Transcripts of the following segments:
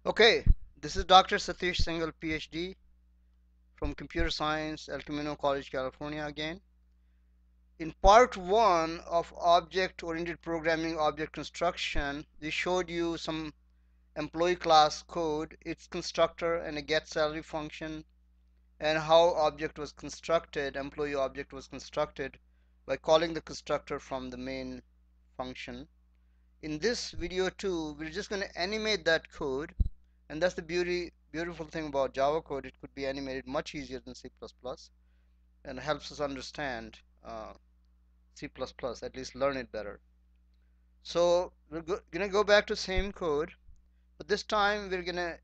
Okay, this is Dr. Satish Singhal, PhD from Computer Science, El Camino College, California again. In part one of object-oriented programming, object construction, we showed you some employee class code, its constructor, and a getSalary function, and how object was constructed, employee object was constructed by calling the constructor from the main function. In this video too, we're just going to animate that code, and that's the beautiful thing about Java code. It could be animated much easier than C++, and helps us understand C++, at least learn it better. So we're gonna go back to same code, but this time we're gonna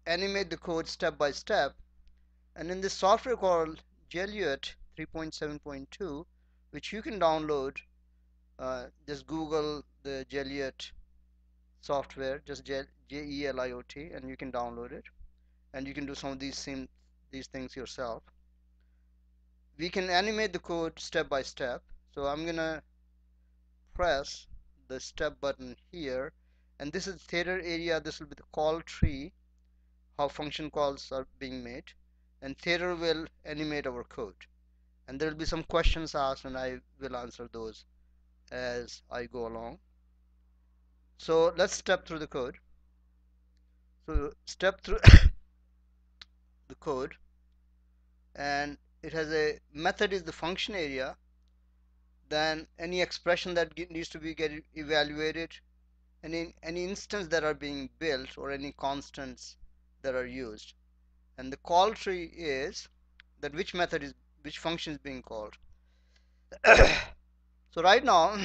animate the code step by step. And in this software called getSalary 3.7.2, which you can download, just Google the getSalary software, just G-E-L-I-O-T, and you can download it, and you can do some of these things yourself. We can animate the code step by step. So I'm gonna press the step button here, and this is theater area. This will be the call tree, how function calls are being made, and theater will animate our code, and there will be some questions asked, and I will answer those as I go along. So let's step through the code. So step through the code, and it has a method is the function area, then any expression that needs to be get evaluated, and in any instance that are being built, or any constants that are used. And the call tree is that which function is being called. So right now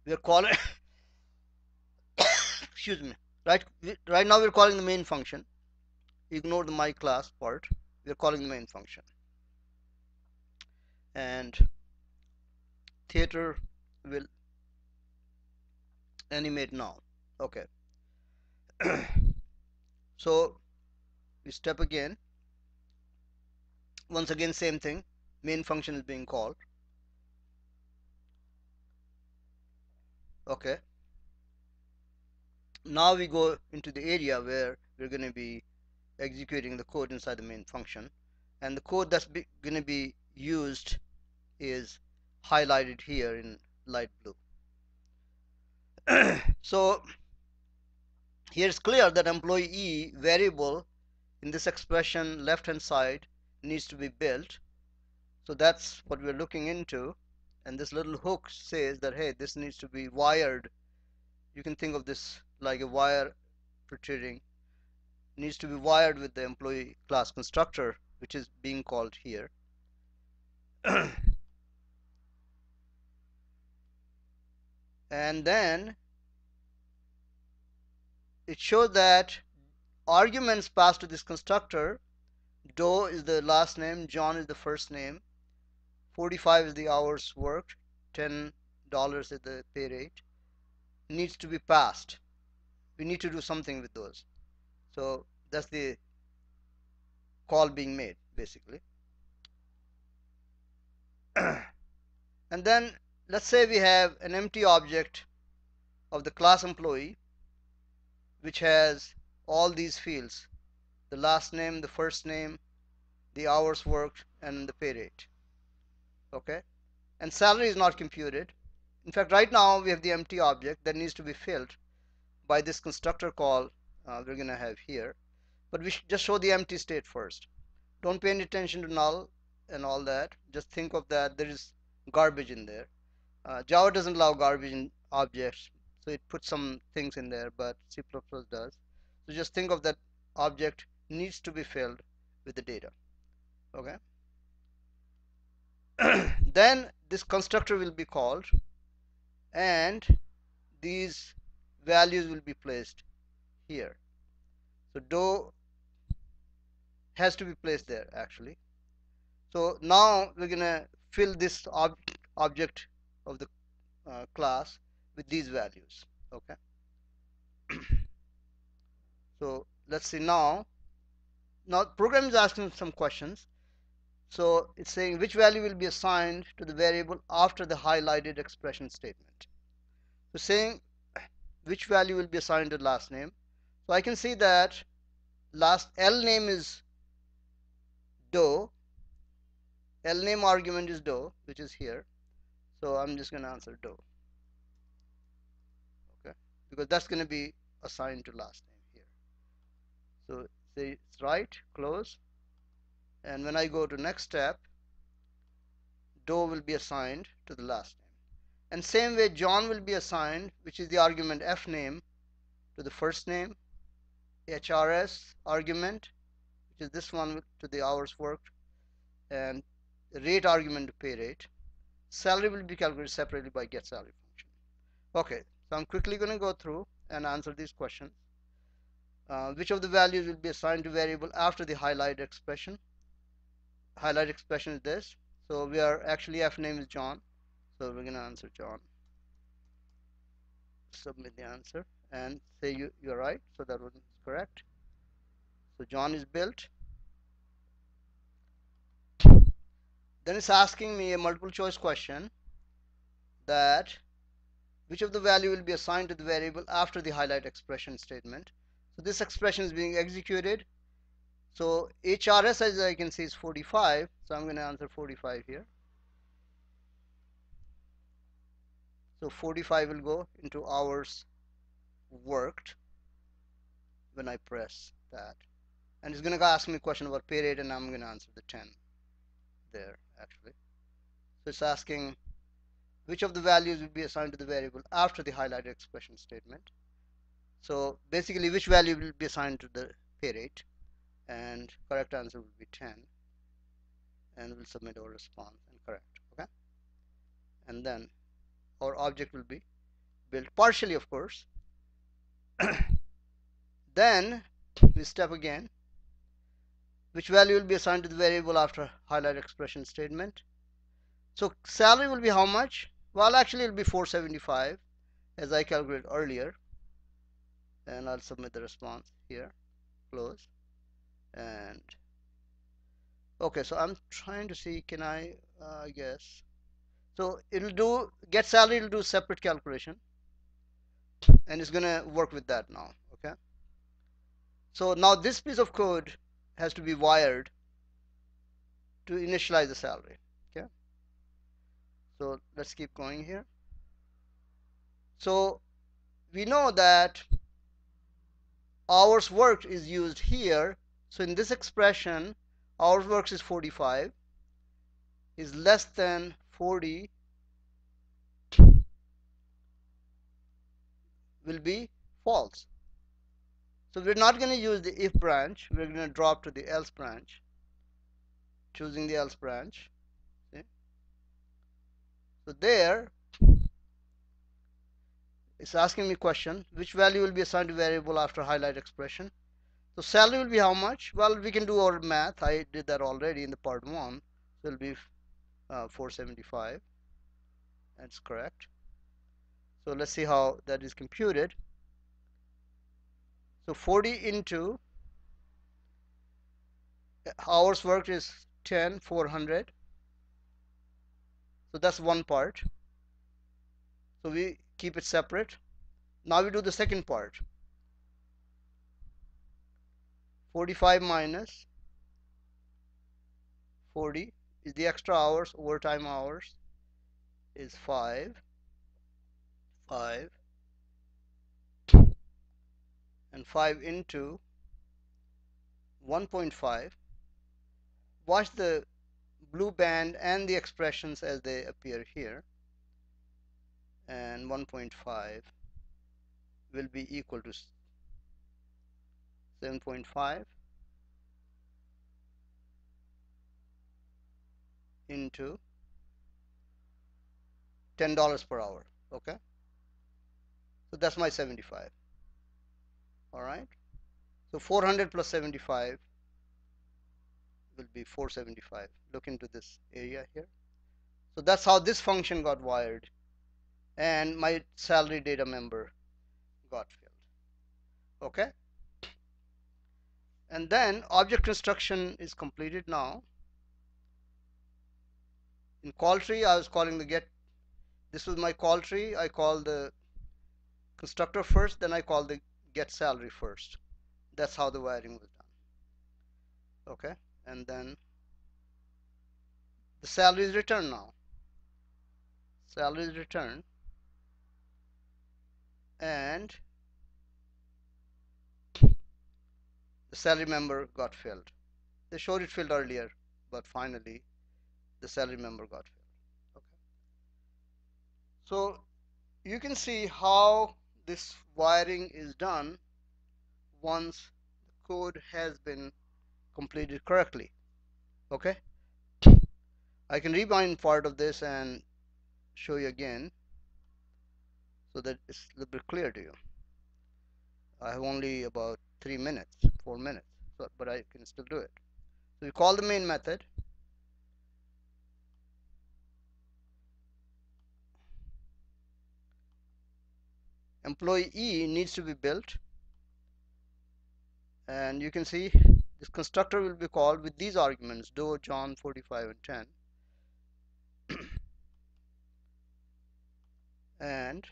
we are calling excuse me, right now we're calling the main function. Ignore the my class part. We're calling the main function, and theater will animate now. Okay. So we step again. Once again, same thing. Main function is being called. Okay. Now we go into the area where we're going to be executing the code inside the main function, and the code that's going to be used is highlighted here in light blue. So here it's clear that employee variable in this expression left hand side needs to be built. So that's what we're looking into, and this little hook says that, hey, this needs to be wired. You can think of this like a wire protruding. It needs to be wired with the employee class constructor, which is being called here. And then it shows that arguments passed to this constructor, Doe is the last name, John is the first name, 45 is the hours worked, $10 is the pay rate, needs to be passed. We need to do something with those. So that's the call being made, basically. And then let's say we have an empty object of the class employee, which has all these fields: the last name, the first name, the hours worked, and the pay rate. Okay, and salary is not computed. In fact, right now we have the empty object that needs to be filled by this constructor call we're gonna have here, but we should just show the empty state first. Don't pay any attention to null and all that. Just think of that there is garbage in there. Java doesn't allow garbage in objects, so it puts some things in there, but C++ does. So just think of that object needs to be filled with the data. Okay. Then this constructor will be called, and these values will be placed here. So Doe has to be placed there actually. So now we're gonna fill this object of the class with these values. Okay. So let's see now. Now program is asking some questions. So it's saying which value will be assigned to the variable after the highlighted expression statement. So saying which value will be assigned to last name. So I can see that last L name is Doe. L name argument is Doe, which is here. So I'm just going to answer Doe. Okay, because that's going to be assigned to last name here. So say it's right, close. And when I go to next step, Doe will be assigned to the last name. And same way John will be assigned, which is the argument F name, to the first name, HRS argument, which is this one, to the hours worked, and rate argument to pay rate. Salary will be calculated separately by getSalary function. Okay, so I'm quickly going to go through and answer these questions. Which of the values will be assigned to variable after the highlight expression? Highlight expression is this. So we are actually, F name is John. So we're going to answer John. Submit the answer and say you're right. So that one is correct. So John is built. Then it's asking me a multiple choice question that which of the value will be assigned to the variable after the highlight expression statement. So this expression is being executed. So HRS, as I can see, is 45. So I'm going to answer 45 here. So 45 will go into hours worked when I press that. And it's going to ask me a question about pay rate, and I'm going to answer the 10 there actually. So it's asking which of the values will be assigned to the variable after the highlighted expression statement. So basically, which value will be assigned to the pay rate, and correct answer will be 10, and we'll submit our response and correct. Okay, and then our object will be built partially, of course. Then we step again. Which value will be assigned to the variable after highlight expression statement? So salary will be how much? Well, actually it will be 475 as I calculated earlier, and I'll submit the response here, close. And okay, so I'm trying to see, can I guess, so it'll do getSalary, it'll do separate calculation, and it's gonna work with that now. Okay, so now this piece of code has to be wired to initialize the salary. Okay, so let's keep going here. So we know that hours worked is used here. So in this expression, hours worked is 45, is less than 40 will be false. So we're not going to use the if branch, we're going to drop to the else branch, choosing the else branch. See? So there it's asking me question, which value will be assigned to variable after highlight expression. So salary will be how much? Well, we can do our math. I did that already in the part 1. So it will be 475. That's correct. So let's see how that is computed. So 40 into hours worked is 10, 400. So that's one part. So we keep it separate. Now we do the second part. 45 minus 40 is the extra hours, overtime hours is 5, and 5 into 1.5. Watch the blue band and the expressions as they appear here, and 1.5 will be equal to 7.5 into $10 per hour. Okay, so that's my 75. All right, so 400 plus 75 will be 475. Look into this area here. So that's how this function got wired, and my salary data member got filled. Okay, and then object construction is completed now. In call tree, I was calling the get. This was my call tree. I call the constructor first, then I call the getSalary first. That's how the wiring was done. Okay, and then the salary is returned now. Salary is returned, and the salary member got filled. They showed it filled earlier, but finally the salary member got filled. Okay. So you can see how this wiring is done once the code has been completed correctly. Okay. I can rewind part of this and show you again so that it's a little bit clear to you. I have only about 3 minutes, 4 minutes, so, but I can still do it. So we call the main method. Employee E needs to be built, and you can see this constructor will be called with these arguments: Doe, John, 45 and 10. And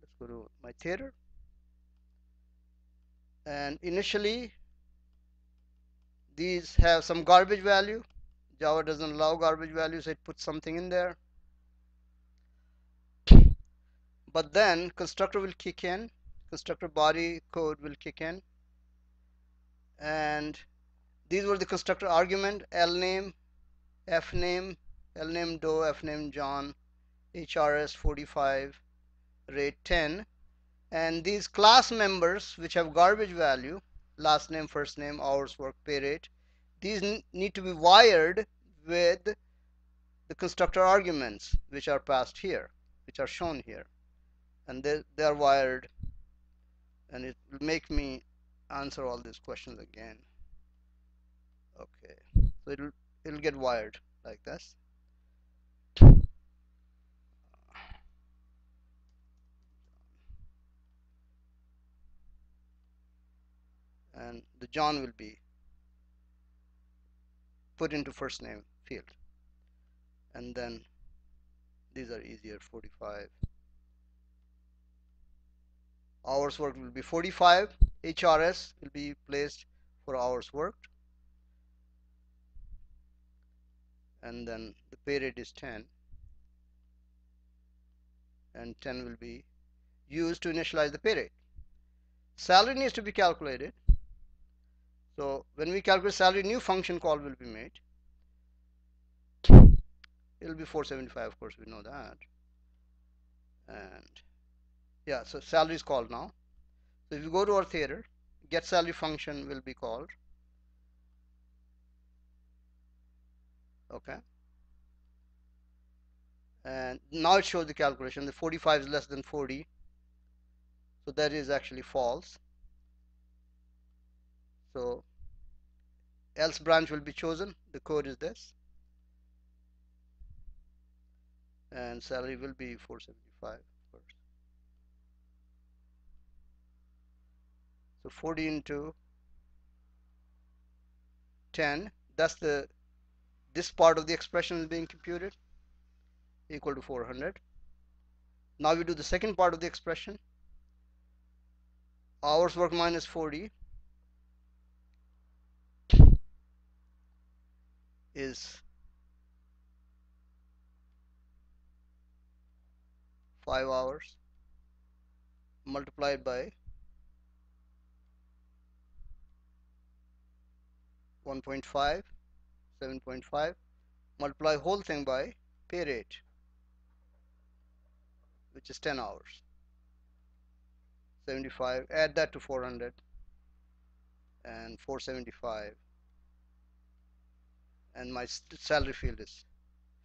let's go to my theater, and initially these have some garbage value. Java doesn't allow garbage value, so it puts something in there. But then constructor will kick in, constructor body code will kick in, and these were the constructor argument: L name, F name, L name Doe, F name John, HRS 45, rate 10, and these class members which have garbage value, last name, first name, hours work, pay rate, these need to be wired with the constructor arguments which are passed here, which are shown here, and they are wired, and it will make me answer all these questions again. Okay, so it'll get wired like this. And the John will be put into first name field, and then these are easier. 45, hours worked will be 45, HRS will be placed for hours worked, and then the pay rate is 10, and 10 will be used to initialize the pay rate. Salary needs to be calculated, so when we calculate salary, new function call will be made. It'll be 475, of course, we know that. And yeah, so salary is called now. So if you go to our theater, getSalary function will be called. Okay, and now it shows the calculation. The 45 is less than 40, so that is actually false. So else branch will be chosen. The code is this, and salary will be 475, of course. So 40 into 10, that's this part of the expression is being computed, equal to 400. Now we do the second part of the expression. Hours work minus 40 is 5 hours multiplied by 1.5, 7.5, multiply whole thing by pay rate, which is 10 hours. 75, add that to 400, and 475, and my salary field is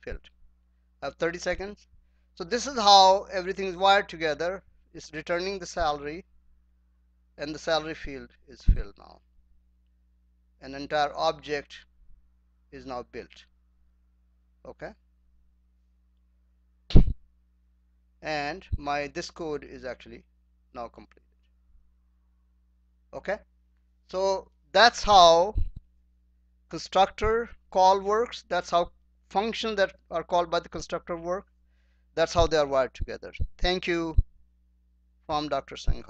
filled. I have 30 seconds. So this is how everything is wired together. It's returning the salary, and the salary field is filled now. An entire object is now built. Okay, and this code is actually now completed. Okay, so that's how constructor call works. That's how functions that are called by the constructor work. That's how they are wired together. Thank you from Dr. Singh.